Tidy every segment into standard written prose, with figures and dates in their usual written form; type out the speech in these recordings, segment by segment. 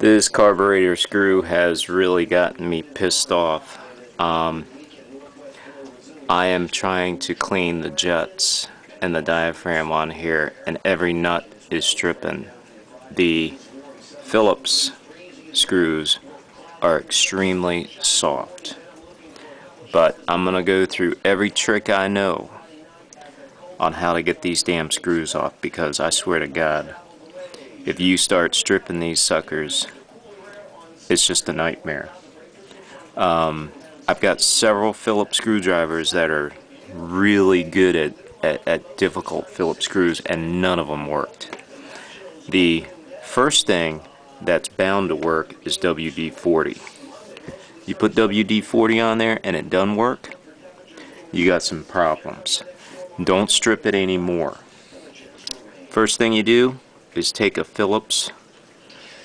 This carburetor screw has really gotten me pissed off. I am trying to clean the jets and the diaphragm on here, and every nut is stripping. The Phillips screws are extremely soft, but I'm gonna go through every trick I know on how to get these damn screws off, because I swear to God, if you start stripping these suckers, it's just a nightmare. I've got several Phillips screwdrivers that are really good at difficult Phillips screws, and none of them worked. The first thing that's bound to work is WD-40. You put WD-40 on there and it doesn't work, you got some problems. Don't strip it anymore. First thing you do is take a Phillips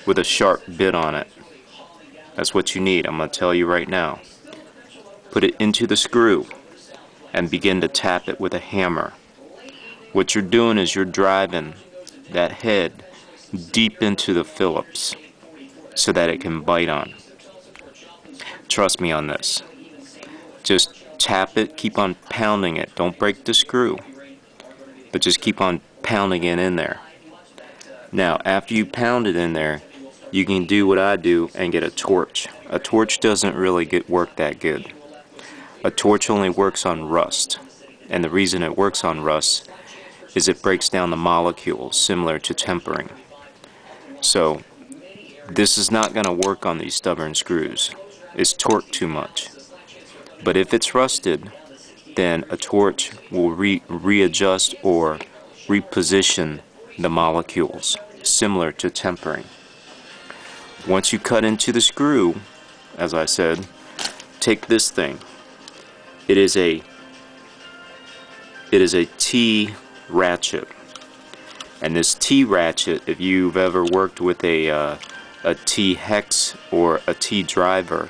with a sharp bit on it. That's what you need, I'm going to tell you right now. Put it into the screw and begin to tap it with a hammer. What you're doing is you're driving that head deep into the Phillips so that it can bite on. Trust me on this. Just tap it, keep on pounding it. Don't break the screw, but just keep on pounding it in there. Now, after you pound it in there, you can do what I do and get a torch. A torch doesn't really work that good. A torch only works on rust, and the reason it works on rust is it breaks down the molecules, similar to tempering. So this is not going to work on these stubborn screws. It's torqued too much. But if it's rusted, then a torch will readjust or reposition the molecules, similar to tempering. Once you cut into the screw, as I said, take this thing. It is a T ratchet, and this T ratchet, if you've ever worked with a T hex or a T driver,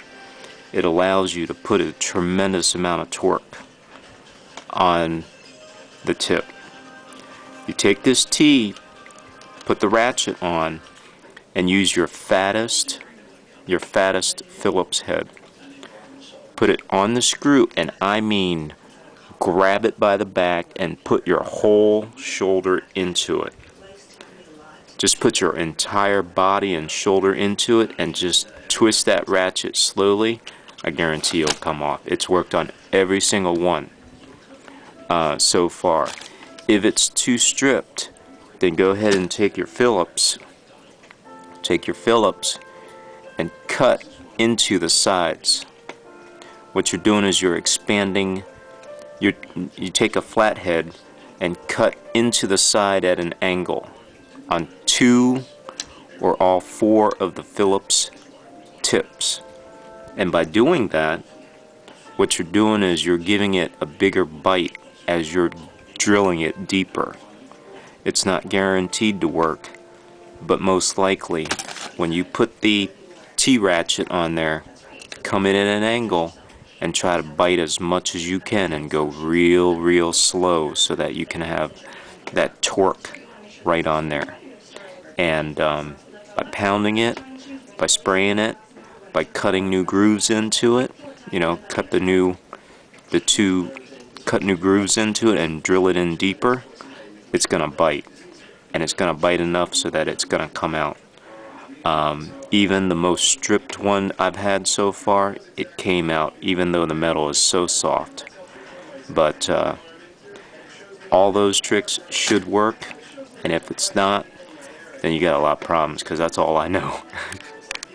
it allows you to put a tremendous amount of torque on the tip. You take this T, put the ratchet on, and use your fattest Phillips head. Put it on the screw, and I mean grab it by the back and put your whole shoulder into it. Just put your entire body and shoulder into it and just twist that ratchet slowly. I guarantee it'll come off. It's worked on every single one so far. If it's too stripped, then go ahead and take your Phillips and cut into the sides. What you're doing is you're expanding. You take a flathead and cut into the side at an angle on 2 or all 4 of the Phillips tips. And by doing that, what you're doing is you're giving it a bigger bite as you're drilling it deeper. It's not guaranteed to work, but most likely when you put the T-ratchet on there, come in at an angle and try to bite as much as you can and go real slow so that you can have that torque right on there. And by pounding it, by spraying it, by cutting new grooves into it, cut new grooves into it and drill it in deeper, it's gonna bite, and it's gonna bite enough so that it's gonna come out. Even the most stripped one I've had so far, it came out, even though the metal is so soft. But all those tricks should work, and if it's not, then you got a lot of problems, because that's all I know.